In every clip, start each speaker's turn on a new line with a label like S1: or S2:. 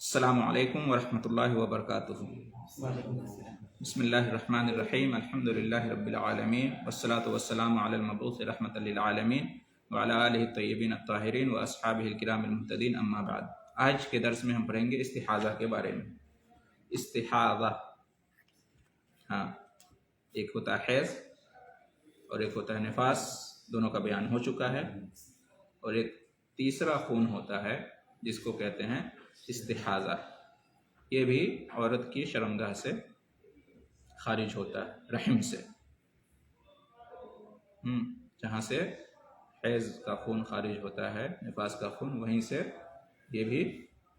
S1: السلام علیکم ورحمۃ اللہ وبرکاتہ۔ بسم اللہ الرحمن الرحیم، الحمد للہ رب العالمین، والصلاة والسلام علی المبعوث رحمۃ للعالمین وعلی آلہ الطیبین الطاہرین واصحابہ الکرام المہتدین، اما بعد۔ آج کے درس میں ہم پڑھیں گے استحاضہ کے بارے میں۔ استحاضہ، ہاں، ایک ہوتا ہے حیض اور ایک ہوتا ہے نفاس، دونوں کا بیان ہو چکا ہے، اور ایک تیسرا خون ہوتا ہے جس کو کہتے ہیں استحاضہ۔ یہ بھی عورت کی شرمگاہ سے خارج ہوتا ہے، رحم سے، جہاں سے حیض کا خون خارج ہوتا ہے، نفاس کا خون، وہیں سے یہ بھی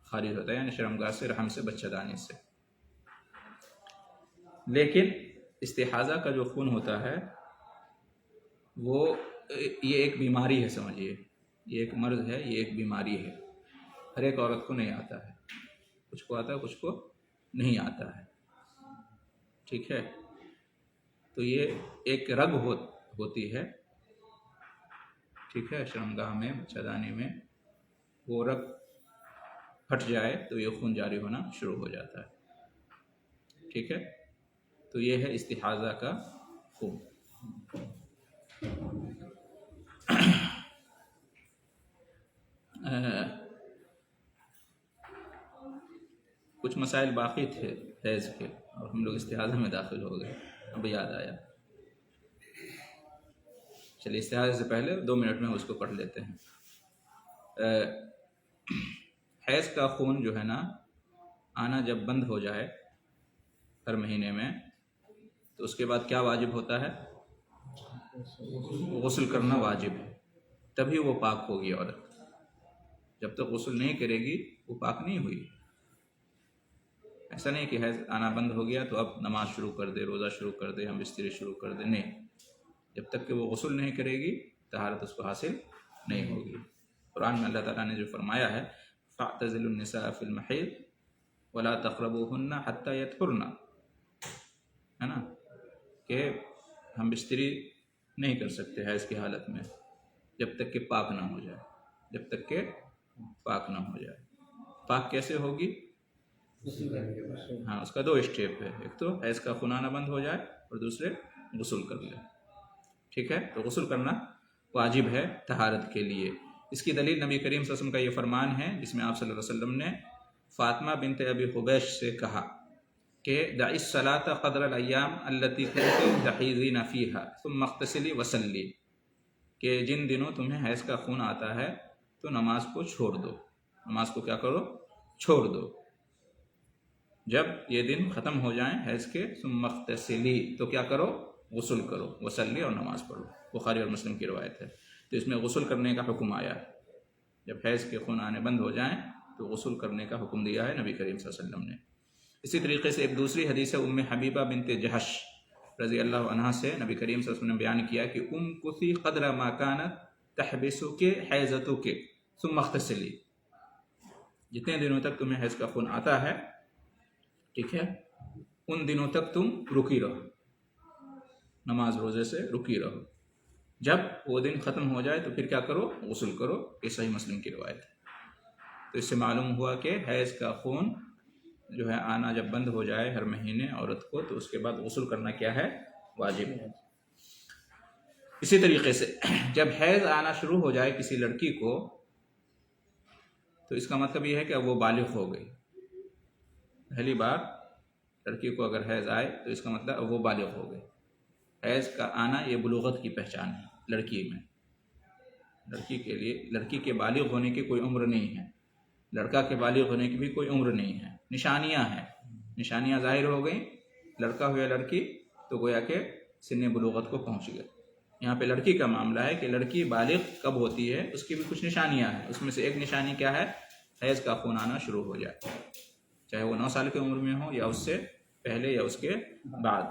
S1: خارج ہوتا ہے، یعنی شرمگاہ سے، رحم سے، بچہ دانی سے۔ لیکن استحاضہ کا جو خون ہوتا ہے وہ یہ ایک بیماری ہے، سمجھیے، یہ ایک مرض ہے، یہ ایک بیماری ہے، ہر ایک عورت کو نہیں آتا ہے، کچھ کو آتا ہے، کچھ کو نہیں آتا ہے، ٹھیک ہے۔ تو یہ ایک رگ ہوتی ہے، ٹھیک ہے، شرمگاہ میں، بچہ دانی میں، وہ رگ پھٹ جائے تو یہ خون جاری ہونا شروع ہو جاتا ہے، ٹھیک ہے۔ تو یہ ہے استحاضہ کا خون۔ کچھ مسائل باقی تھے حیض کے، اور ہم لوگ استحاضہ میں داخل ہو گئے، اب یاد آیا۔ چلیے، استحاضہ سے پہلے 2 منٹ میں اس کو پڑھ لیتے ہیں۔ حیض کا خون جو ہے نا، آنا جب بند ہو جائے ہر مہینے میں، تو اس کے بعد کیا واجب ہوتا ہے؟ غسل کرنا واجب ہے، تبھی وہ پاک ہوگی عورت۔ جب تک غسل نہیں کرے گی وہ پاک نہیں ہوئی۔ ایسا نہیں کہ حیض آنا بند ہو گیا تو اب نماز شروع کر دے، روزہ شروع کر دے، ہم بستری شروع کر دے، نہیں، جب تک کہ وہ غسل نہیں کرے گی طہارت اس کو حاصل نہیں ہوگی۔ قرآن میں اللہ تعالیٰ نے جو فرمایا ہے، فَاعْتَزِلُوا النِّسَاءَ فِي الْمَحِيضِ وَلَا تَقْرَبُوهُنَّ حَتَّى يَطْهُرْنَ، ہے نا، کہ ہم بستری نہیں کر سکتے حیض کی حالت میں جب تک کہ پاک نہ ہو جائے، جب تک کہ پاک نہ ہو جائے۔ پاک کیسے ہوگی؟ ہاں، اس کا 2 اسٹیپ ہے، ایک تو حیض کا خون آنا بند ہو جائے، اور دوسرے غسل کر لے، ٹھیک ہے۔ تو غسل کرنا واجب ہے طہارت کے لیے۔ اس کی دلیل نبی کریم صلی اللہ علیہ وسلم کا یہ فرمان ہے، جس میں آپ صلی اللہ علیہ وسلم نے فاطمہ بنت ابی حبیش سے کہا کہ دعی الصلاۃ قدر الایام التي كنت تحیضین فیہا ثم اغتسلی وصلی، کہ جن دنوں تمہیں حیض کا خون آتا ہے تو نماز کو چھوڑ دو، نماز کو کیا کرو؟ چھوڑ دو۔ جب یہ دن ختم ہو جائیں حیض کے، ثم اغتسلی، تو کیا کرو؟ غسل کرو، وصلی، اور نماز پڑھو۔ بخاری اور مسلم کی روایت ہے۔ تو اس میں غسل کرنے کا حکم آیا ہے، جب حیض کے خون آنے بند ہو جائیں تو غسل کرنے کا حکم دیا ہے نبی کریم صلی اللہ علیہ وسلم نے۔ اسی طریقے سے ایک دوسری حدیث ہے ام حبیبہ بنت جہش رضی اللہ عنہا سے، نبی کریم صلی اللہ علیہ وسلم نے بیان کیا کہ امکثی قدر ما کانت تحبسک حیضتک ثم اغتسلی، جتنے دنوں تک تمہیں حیض کا خون آتا ہے، ٹھیک ہے، ان دنوں تک تم رکی رہو، نماز روزے سے رکی رہو۔ جب وہ دن ختم ہو جائے تو پھر کیا کرو؟ غسل کرو۔ یہ صحیح مسلم کی روایت ہے۔ تو اس سے معلوم ہوا کہ حیض کا خون جو ہے آنا جب بند ہو جائے ہر مہینے عورت کو، تو اس کے بعد غسل کرنا کیا ہے؟ واجب ہے۔ اسی طریقے سے جب حیض آنا شروع ہو جائے کسی لڑکی کو، تو اس کا مطلب یہ ہے کہ اب وہ بالغ ہو گئی۔ پہلی بار لڑکی کو اگر حیض آئے تو اس کا مطلب اب وہ بالغ ہو گئی۔ حیض کا آنا یہ بلوغت کی پہچان ہے لڑکی میں۔ لڑکی کے لیے، لڑکی کے بالغ ہونے کی کوئی عمر نہیں ہے، لڑکا کے بالغ ہونے کی بھی کوئی عمر نہیں ہے، نشانیاں ہیں، نشانیاں ظاہر ہو گئیں، لڑکا ہو یا لڑکی تو گویا کہ سن بلوغت کو پہنچ گئے۔ یہاں پہ لڑکی کا معاملہ ہے کہ لڑکی بالغ کب ہوتی ہے، اس کی بھی کچھ نشانیاں ہیں۔ اس میں سے ایک نشانی کیا ہے؟ حیض کا خون آنا شروع ہو جائے، چاہے وہ 9 سال کی عمر میں ہو یا اس سے پہلے یا اس کے بعد۔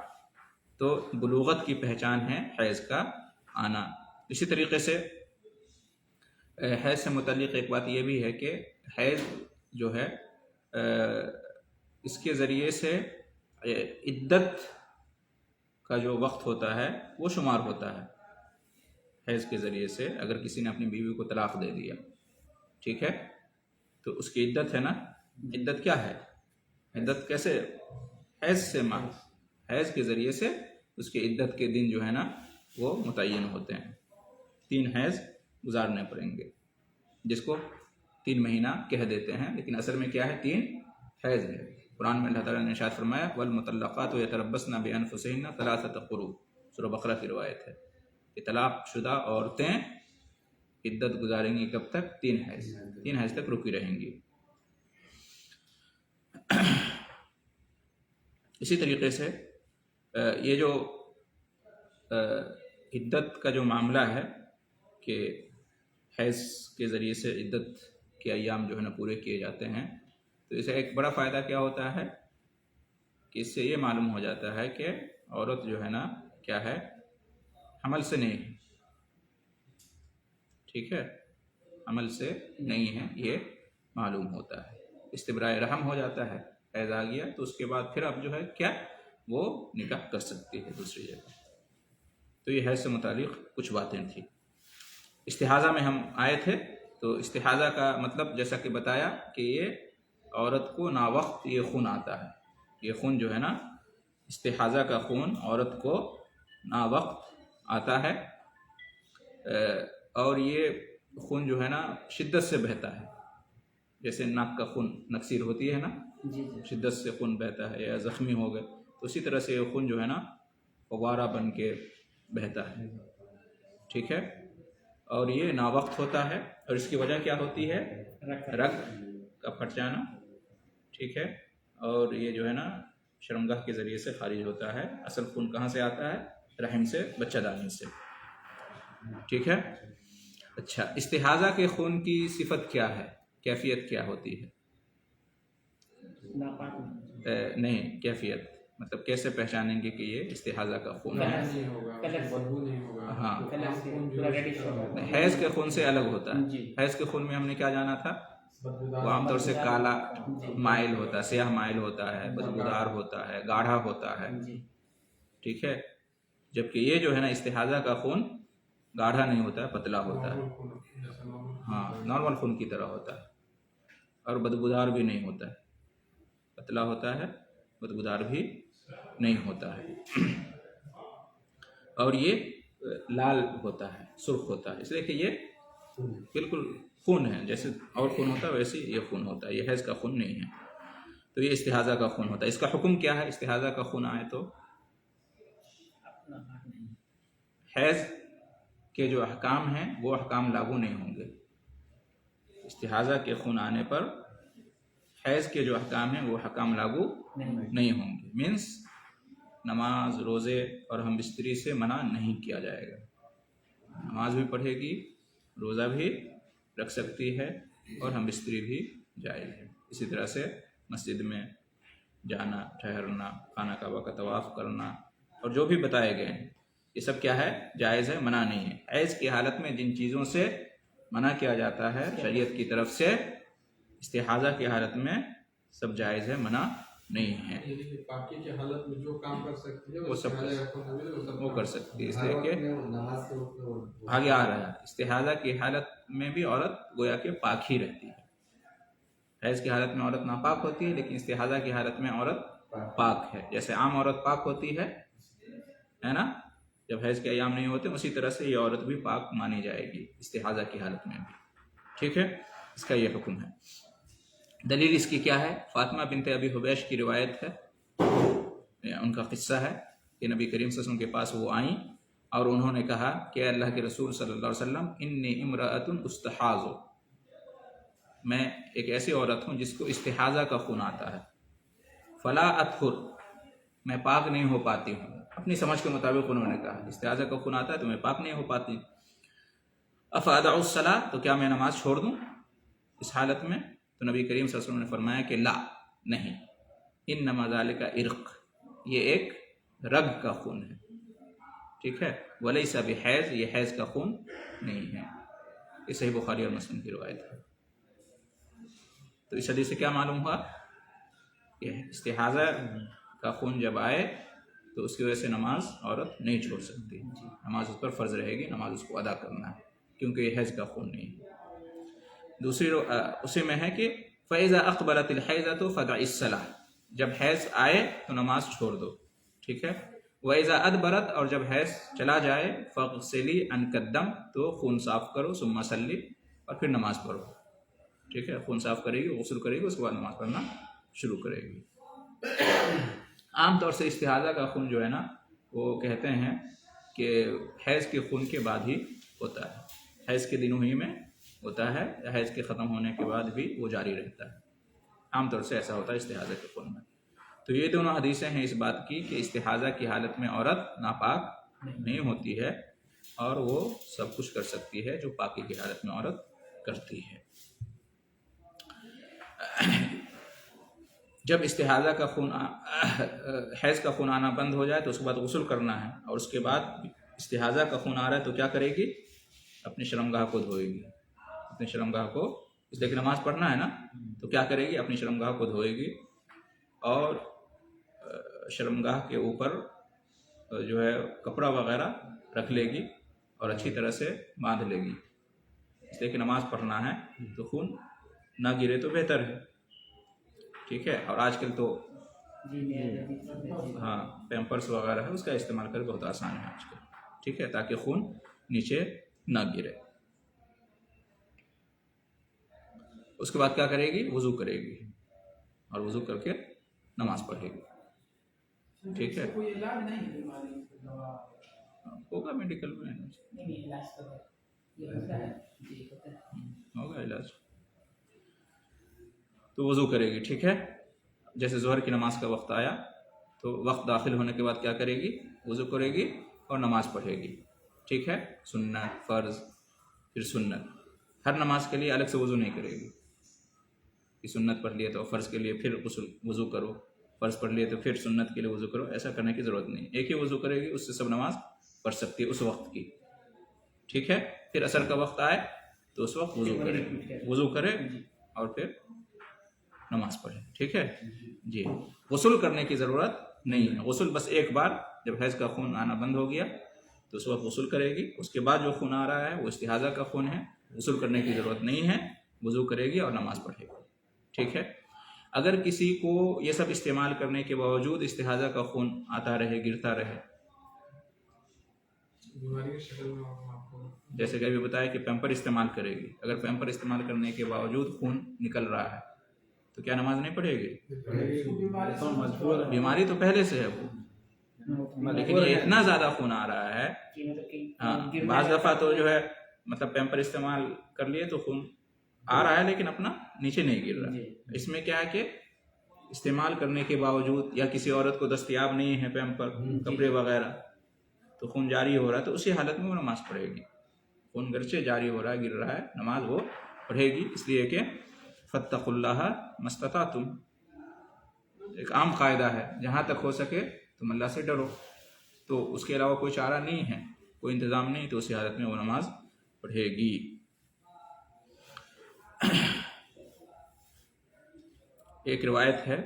S1: تو بلوغت کی پہچان ہے حیض کا آنا۔ اسی طریقے سے حیض سے متعلق ایک بات یہ بھی ہے کہ حیض جو ہے اس کے ذریعے سے عدت کا جو وقت ہوتا ہے وہ شمار ہوتا ہے۔ حیض کے ذریعے سے اگر کسی نے اپنی بیوی کو طلاق دے دیا، ٹھیک ہے، تو اس کی عدت ہے نا، عدت کیا ہے؟ عدت کیسے؟ حیض سے حیض کے ذریعے سے اس کی عدت کے دن جو ہے نا وہ متعین ہوتے ہیں. 3 حیض گزارنے پڑیں گے، جس کو 3 مہینہ کہہ دیتے ہیں، لیکن اصل میں کیا ہے؟ 3 حیض ہے. قرآن میں اللہ تعالیٰ نے ارشاد فرمایا والمطلقات یتربصن بانفسہن 3 قروء، سورہ بقرہ کی روایت ہے کہ طلاق شدہ عورتیں عدت گزاریں گی کب تک؟ 3 حیض تک رکی رہیں گی. اسی طریقے سے یہ جو عدت کا جو معاملہ ہے کہ حیض کے ذریعے سے عدت کے ایام جو ہے نا پورے کیے جاتے ہیں، تو اسے ایک بڑا فائدہ کیا ہوتا ہے کہ اس سے یہ معلوم ہو جاتا ہے کہ عورت جو ہے نا کیا ہے؟ حمل سے نہیں ہے. ٹھیک ہے، حمل سے نہیں ہے یہ معلوم ہوتا ہے. استبراء رحم ہو جاتا ہے، حیض آ گیا تو اس کے بعد پھر اب جو ہے کیا وہ نکاح کر سکتی ہے دوسری جگہ. تو یہ حیض سے متعلق کچھ باتیں تھیں. استحاضہ میں ہم آئے تھے، تو استحاضہ کا مطلب جیسا کہ بتایا کہ یہ عورت کو ناوقت یہ خون آتا ہے. یہ خون جو ہے نا استحاضہ کا خون عورت کو ناوقت آتا ہے، اور یہ خون جو ہے نا شدت سے بہتا ہے. جیسے ناک کا خون نکسیر ہوتی ہے نا، شدت سے خون بہتا ہے یا زخمی ہو گئے، تو اسی طرح سے یہ خون جو ہے نا فوارہ بن کے بہتا ہے. ٹھیک ہے، اور یہ ناوقت ہوتا ہے، اور اس کی وجہ کیا ہوتی ہے؟ رگ کا پھٹ جانا. ٹھیک ہے، اور یہ جو ہے نا شرمگاہ کے ذریعے سے خارج ہوتا ہے. اصل خون کہاں سے آتا ہے؟ رحم سے، بچہ دانی سے. ٹھیک ہے. اچھا، استحاضہ کے خون کی صفت کیا ہے؟ کیفیت کیا ہوتی ہے؟ نہیں، کیفیت مطلب کیسے پہچانیں گے کہ یہ استحاضہ کا خون ہے؟ ہاں، حیض کے خون سے الگ ہوتا ہے. حیض کے خون میں ہم نے کیا جانا تھا؟ وہ عام طور سے کالا مائل ہوتا ہے، سیاہ مائل ہوتا ہے، بدبودار ہوتا ہے، گاڑھا ہوتا ہے. ٹھیک ہے، جبکہ یہ جو ہے نا استحاضہ کا خون گاڑھا نہیں ہوتا ہے، پتلا ہوتا ہے. ہاں، نارمل خون کی طرح ہوتا ہے، اور بدبودار بھی نہیں ہوتا ہے. پتلا ہوتا ہے، بدبودار بھی نہیں ہوتا ہے. اور یہ لال ہوتا ہے، سرخ ہوتا ہے، اس لیے کہ یہ بالکل خون ہے. جیسے اور خون ہوتا ہے ویسے یہ خون ہوتا ہے. یہ حیض کا خون نہیں ہے. تو یہ استحاضہ کا خون ہوتا ہے. اس کا حکم کیا ہے؟ استحاضہ کا خون آئے تو حیض کے جو احکام ہیں وہ احکام لاگو نہیں ہوں گے. استحاضہ کے خون آنے پر حیض کے جو احکام ہیں وہ احکام لاگو نہیں ہوں گے. مینس نماز، روزے اور ہم بستری سے منع نہیں کیا جائے گا. نماز بھی پڑھے گی، روزہ بھی رکھ سکتی ہے، اور ہم بستری بھی جائز ہے. اسی طرح سے مسجد میں جانا، ٹھہرنا، خانہ کعبہ کا طواف کرنا، اور جو بھی بتائے گئے ہیں یہ سب کیا ہے؟ جائز ہے، منع نہیں ہے. حیض کی حالت میں جن چیزوں سے منع کیا جاتا ہے شریعت کی طرف سے، استحاضہ کی حالت میں سب جائز ہے، منع نہیں ہے.
S2: پاکی کی حالت میں جو کام کر سکتی ہے
S1: وہ سب وہ کر سکتی ہے. اس لیے کہ آگے آ رہا ہے استحاضہ کی حالت میں بھی عورت گویا کہ پاک ہی رہتی ہے. حیض کی حالت میں عورت ناپاک ہوتی ہے، لیکن استحاضہ کی حالت میں عورت پاک ہے. جیسے عام عورت پاک ہوتی ہے نا جب حیض کے ایام نہیں ہوتے، اسی طرح سے یہ عورت بھی پاک مانی جائے گی استحاضہ کی حالت میں بھی. ٹھیک ہے، اس کا یہ حکم ہے. دلیل اس کی کیا ہے؟ فاطمہ بنت ابی حبیش کی روایت ہے، ان کا قصہ ہے کہ نبی کریم صلی اللہ علیہ وسلم کے پاس وہ آئیں اور انہوں نے کہا کہ اللہ کے رسول صلی اللہ علیہ وسلم انی امرأۃ استحاض، میں ایک ایسی عورت ہوں جس کو استحاضہ کا خون آتا ہے. فلا اطہر، میں پاک نہیں ہو پاتی ہوں. اپنی سمجھ کے مطابق انہوں نے کہا استحاضہ کا خون آتا ہے تو میں پاک نہیں ہو پاتی. افادع الصلاۃ، تو کیا میں نماز چھوڑ دوں اس حالت میں؟ تو نبی کریم صلی اللہ علیہ وسلم نے فرمایا کہ لا، نہیں، انما ذالک عرق، یہ ایک رگ کا خون ہے. ٹھیک ہے، ولیس بحیض، یہ حیض کا خون نہیں ہے. یہ صحیح بخاری اور مسلم کی روایت ہے. تو اس حدیث سے کیا معلوم ہوا کہ استحاضہ کا خون جب آئے تو اس کی وجہ سے نماز عورت نہیں چھوڑ سکتی. نماز اس پر فرض رہے گی، نماز اس کو ادا کرنا ہے، کیونکہ یہ حیض کا خون نہیں ہے. دوسری اسی میں ہے کہ فَإِذَا أَقْبَلَتِ الْحَيْضَةُ فَدَعِ الصَّلَاةَ، جب حیض آئے تو نماز چھوڑ دو، ٹھیک ہے. وَإِذَا أَدْبَرَتْ، اور جب حیض چلا جائے، فَاغْسِلِي عَنْكَ الدَّمَ، تو خون صاف کرو، ثُمَّ صَلِّ، اور پھر نماز پڑھو، ٹھیک ہے. خون صاف کرے گی، غسل کرے گی، اس کے بعد نماز پڑھنا شروع کرے گی. عام طور سے استحاضہ کا خون جو ہے نا وہ کہتے ہیں کہ حیض کے خون کے بعد ہی ہوتا ہے، حیض کے دنوں ہی میں ہوتا ہے، یا حیض کے ختم ہونے کے بعد بھی وہ جاری رہتا ہے. عام طور سے ایسا ہوتا ہے استحاضہ کے خون میں. تو یہ دونوں حدیثیں ہیں اس بات کی کہ استحاضہ کی حالت میں عورت ناپاک نہیں ہوتی ہے، اور وہ سب کچھ کر سکتی ہے جو پاکی کی حالت میں عورت کرتی ہے. جب استحاضہ کا خون حیض کا خون آنا بند ہو جائے تو اس کے بعد غسل کرنا ہے، اور اس کے بعد استحاضہ کا خون آ رہا ہے تو کیا کرے گی؟ اپنی شرمگاہ کو دھوئے گی. اپنی شرمگاہ کو، اس لیے کہ نماز پڑھنا ہے نا، تو کیا کرے گی؟ اپنی شرمگاہ کو دھوئے گی، اور شرمگاہ کے اوپر جو ہے کپڑا وغیرہ رکھ لے گی اور اچھی طرح سے باندھ لے گی. اس لیے کہ نماز پڑھنا ہے تو خون نہ گرے تو بہتر ہے، ٹھیک ہے. اور آج کل تو ہاں پیمپرس وغیرہ ہے، اس کا استعمال کر بہت آسان ہے آج کل، ٹھیک ہے، تاکہ خون نیچے نہ گرے. اس کے بعد کیا کرے گی؟ وضو کرے گی، اور وضو کر کے نماز پڑھے گی، ٹھیک ہے.
S3: کوئی علاج نہیں بیماری دوا
S1: ہوگا میڈیکل میں،
S3: نہیں علاج کا یہ ہوتا ہے جی ہوتا ہے
S1: ہوگا علاج. تو وضو کرے گی، ٹھیک ہے. جیسے ظہر کی نماز کا وقت آیا تو وقت داخل ہونے کے بعد کیا کرے گی؟ وضو کرے گی اور نماز پڑھے گی، ٹھیک ہے. سنت، فرض، پھر سنت. ہر نماز کے لیے الگ سے وضو نہیں کرے گی کہ سنت پڑھ لیے تو فرض کے لیے پھر وضو کرو، فرض پڑھ لیے تو پھر سنت کے لیے وضو کرو. ایسا کرنے کی ضرورت نہیں، ایک ہی وضو کرے گی، اس سے سب نماز پڑھ سکتی ہے اس وقت کی، ٹھیک ہے. پھر عصر کا وقت آئے تو اس وقت وضو کرے اور پھر نماز پڑھے، ٹھیک ہے. جی غسل کرنے کی ضرورت نہیں ہے. غسل بس ایک بار جب حیض کا خون آنا بند ہو گیا تو اس وقت غسل کرے گی. اس کے بعد جو خون آ رہا ہے وہ استحاضہ کا خون ہے، غسل کرنے کی ضرورت نہیں ہے، وضو کرے گی اور نماز پڑھے گی، ٹھیک ہے. اگر کسی کو یہ سب استعمال کرنے کے باوجود استحاضہ کا خون آتا رہے، گرتا رہے،
S2: بیماری کی شکل میں آپ کو
S1: جیسے کہ ابھی بتایا کہ پیمپر استعمال کرے گی، اگر پیمپر استعمال کرنے کے باوجود خون نکل رہا ہے تو کیا نماز نہیں پڑھے گی؟ بیماری تو پہلے سے ہے وہ، لیکن یہ اتنا زیادہ خون آ رہا ہے. ہاں بعض دفعہ تو جو ہے مطلب پیمپر استعمال کر لیے تو خون آ رہا ہے لیکن اپنا نیچے نہیں گر رہا. اس میں کیا ہے کہ استعمال کرنے کے باوجود یا کسی عورت کو دستیاب نہیں ہے پیمپر، کپڑے وغیرہ، تو خون جاری ہو رہا ہے، تو اسی حالت میں وہ نماز پڑھے گی. خون گرچہ جاری ہو رہا ہے، گر رہا ہے، نماز وہ پڑھے گی. اس لیے کہ فاتقوا اللہ ما استطعتم، ایک عام قاعدہ ہے، جہاں تک ہو سکے تم اللہ سے ڈرو. تو اس کے علاوہ کوئی چارہ نہیں ہے، کوئی انتظام نہیں، تو اسی حالت میں وہ نماز پڑھے گی. ایک روایت ہے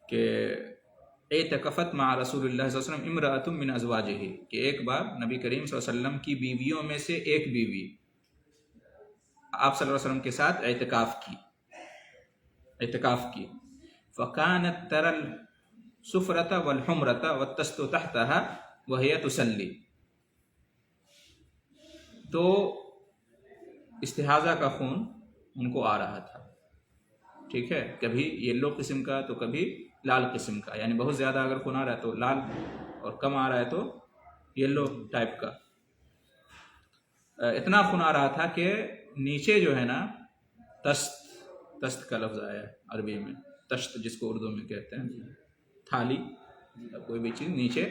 S1: کہ اعتکفت مع رسول اللہ صلی اللہ علیہ وسلم امرأۃ من ازواجہ، کہ ایک بار نبی کریم صلی اللہ علیہ وسلم کی بیویوں میں سے ایک بیوی آپ صلی اللہ علیہ وسلم کے ساتھ اعتکاف کی. فکانت تری الصفرۃ والحمرۃ والتست تحتها وهي تصلی، تو استحاضہ کا خون ان کو آ رہا تھا، ٹھیک ہے. کبھی یلو قسم کا تو کبھی لال قسم کا، یعنی بہت زیادہ اگر خون آ رہا ہے تو لال، اور کم آ رہا ہے تو یلو ٹائپ کا. اتنا خون آ رہا تھا کہ نیچے جو ہے نا تست کا لفظ آیا ہے عربی میں، تشت جس کو اردو میں کہتے ہیں، تھالی کوئی بھی چیز نیچے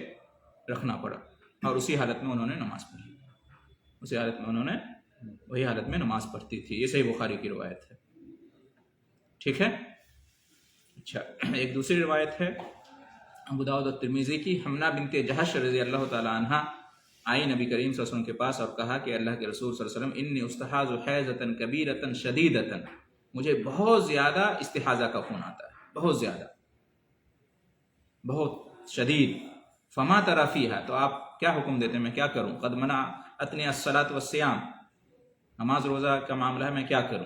S1: رکھنا پڑا، اور اسی حالت میں انہوں نے نماز پڑھی. اسی حالت میں انہوں نے وہی حالت میں نماز پڑھتی تھی. یہ صحیح بخاری کی روایت ہے، ٹھیک ہے. اچھا ایک دوسری روایت ہے ابو داؤد الترمذی کی، حمنا بنت جہش رضی اللہ تعالی عنہا آئی نبی کریم صلی اللہ علیہ وسلم کے پاس اور کہا کہ اللہ کے رسول صلی اللہ علیہ وسلم انی استحاض حیضۃ کبیرۃ شدیدۃ، مجھے بہت زیادہ استحاضہ کا خون آتا ہے، بہت زیادہ، بہت شدید. فما تری فیہا، تو آپ کیا حکم دیتے ہیں، میں کیا کروں؟ قد منعتنی الصلاۃ والصیام، نماز روزہ کا معاملہ ہے، میں کیا کروں؟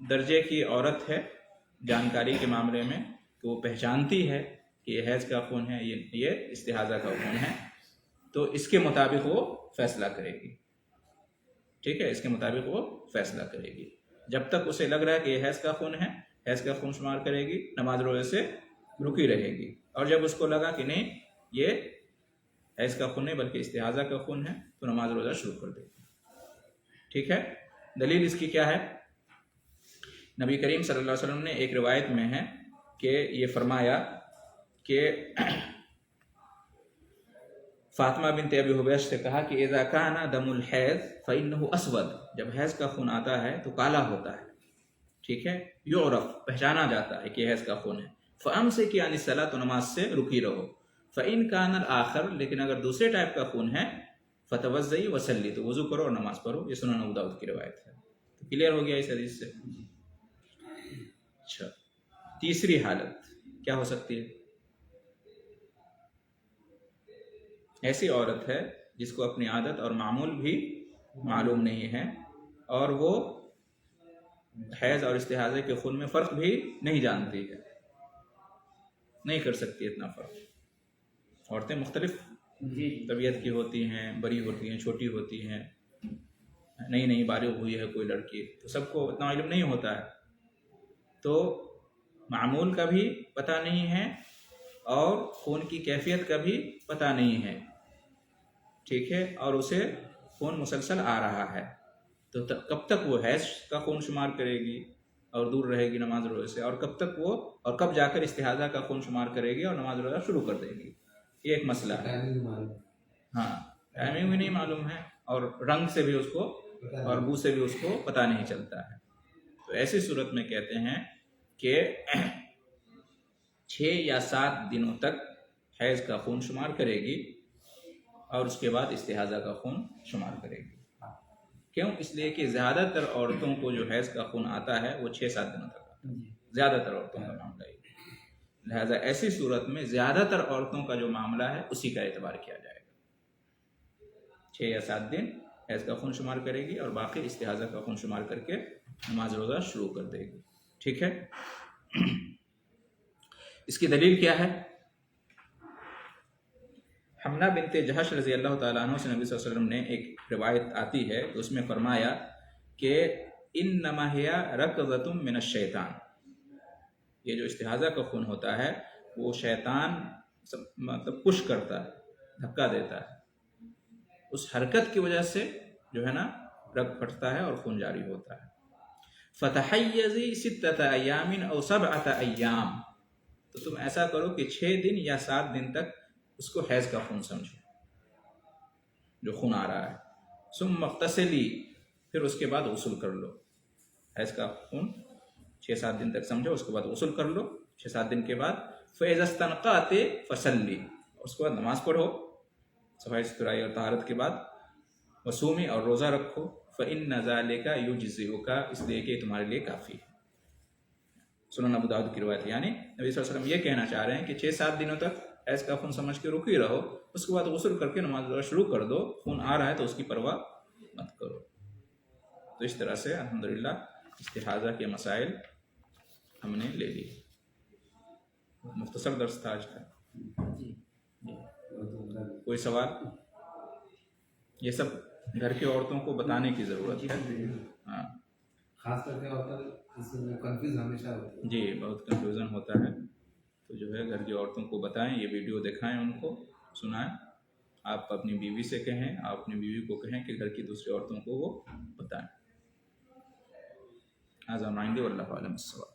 S1: درجے کی عورت ہے جانکاری کے معاملے میں کہ وہ پہچانتی ہے کہ یہ حیض کا خون ہے، یہ استحاضہ کا خون ہے، تو اس کے مطابق وہ فیصلہ کرے گی، ٹھیک ہے، اس کے مطابق وہ فیصلہ کرے گی۔ جب تک اسے لگ رہا ہے کہ یہ حیض کا خون ہے، حیض کا خون شمار کرے گی، نماز روزے سے رکی رہے گی، اور جب اس کو لگا کہ نہیں یہ حیض کا خون نہیں بلکہ استحاضہ کا خون ہے تو نماز روزہ شروع کر دے گی، ٹھیک ہے۔ دلیل اس کی کیا ہے؟ نبی کریم صلی اللہ علیہ وسلم نے ایک روایت میں ہے کہ یہ فرمایا کہ فاطمہ بنت ابی حبیش سے کہا کہ اذا کان دم الحیض فانه اسود، جب حیض کا خون آتا ہے تو کالا ہوتا ہے، ٹھیک ہے، یعرف، پہچانا جاتا ہے کہ حیض کا خون ہے، فامسکی عن الصلاۃ، تو نماز سے رکی رہو، فان کان الاخر، لیکن اگر دوسرے ٹائپ کا خون ہے، فتوضئی وصلی، تو وضو کرو اور نماز پڑھو، یہ سنن ابو داؤد کی روایت ہے۔ تو کلیئر ہو گیا اس حدیث سے؟ اچھا، تیسری حالت کیا ہو سکتی ہے؟ ایسی عورت ہے جس کو اپنی عادت اور معمول بھی معلوم نہیں ہے، اور وہ حیض اور استحاضے کے خون میں فرق بھی نہیں جانتی ہے، نہیں کر سکتی اتنا فرق۔ عورتیں مختلف طبیعت کی ہوتی ہیں، بڑی ہوتی ہیں، چھوٹی ہوتی ہیں، نئی نئی بالغ ہوئی ہے کوئی لڑکی، تو سب کو اتنا علم نہیں ہوتا ہے، تو معمول کا بھی پتہ نہیں ہے اور خون کی کیفیت کا بھی پتہ نہیں ہے، ٹھیک ہے، اور اسے خون مسلسل آ رہا ہے، تو کب تک وہ حیض کا خون شمار کرے گی اور دور رہے گی نماز روزے سے، اور کب تک وہ، اور کب جا کر استحاضہ کا خون شمار کرے گی اور نماز روزہ شروع کر دے گی، یہ ایک مسئلہ ہے۔ ہاں، ٹائمنگ بھی نہیں معلوم ہے، اور رنگ سے بھی اس کو اور بو سے بھی اس کو پتہ نہیں چلتا ہے، تو ایسی صورت میں کہتے ہیں کہ 6 یا 7 دنوں تک حیض کا خون شمار کرے گی اور اس کے بعد استحاضہ کا خون شمار کرے گی۔ کیوں؟ اس لیے کہ زیادہ تر عورتوں کو جو حیض کا خون آتا ہے وہ 6-7 دنوں تک آتا ہے، زیادہ تر عورتوں کا معاملہ ہے، لہٰذا ایسی صورت میں زیادہ تر عورتوں کا جو معاملہ ہے اسی کا اعتبار کیا جائے گا۔ 6 یا 7 دن حیض کا خون شمار کرے گی اور باقی استحاضہ کا خون شمار کر کے نماز روزہ شروع کر دے گی، ٹھیک ہے۔ اس کی دلیل کیا ہے؟ حمنہ بنت جہش رضی اللہ تعالیٰ عنہ سے نبی صلی اللہ علیہ وسلم نے ایک روایت آتی ہے تو اس میں فرمایا کہ انما ہی رکضۃ من الشیطان، یہ جو استحاضہ کا خون ہوتا ہے وہ شیطان مطلب پش کرتا ہے، دھکا دیتا ہے، اس حرکت کی وجہ سے جو ہے نا رگ پھٹتا ہے اور خون جاری ہوتا ہے۔ فتحیزی 6 ایام او 7 ایام، تو تم ایسا کرو کہ 6 دن یا 7 دن تک اس کو حیض کا خون سمجھو، جو خون آ رہا ہے، ثم اغتسلی، پھر اس کے بعد غسل کر لو، حیض کا خون 6-7 دن تک سمجھو، اس کے بعد غسل کر لو 6-7 دن کے بعد، فَإِذَا اسْتَنْقَعْتِ فَصَلِّ، اس کے بعد نماز پڑھو صفائی ستھرائی اور طہارت کے بعد، وصومی، اور روزہ رکھو، فَإِنَّ ذَلِكَ يُجْزِئُكَ، اس لیے کہ تمہارے لیے کافی ہے۔ سنن ابو داؤد کی روایت، یعنی نبی صلی اللہ علیہ وسلم یہ کہنا چاہ رہے ہیں کہ 6-7 دنوں تک حیض کا خون سمجھ کے رکی رہو، اس کے بعد غسل کر کے نماز شروع کر دو، خون آ رہا ہے تو اس کی پرواہ مت کرو۔ تو اس طرح سے الحمدللہ استحاضہ کے مسائل ہم نے لے لی، مختصر درس تھا آج کا۔ کوئی سوال؟ یہ سب گھر کی عورتوں کو بتانے کی ضرورت ہے، ہاں،
S2: خاص کر کے کنفیوز ہمیشہ ہوتا ہے،
S1: جی بہت کنفیوژن ہوتا ہے، تو جو ہے گھر کی عورتوں کو بتائیں، یہ ویڈیو دکھائیں، ان کو سنائیں، آپ اپنی بیوی سے کہیں، آپ اپنی بیوی کو کہیں کہ گھر کی دوسری عورتوں کو وہ بتائیں۔ هذا ما عندي والله أعلم الصواب۔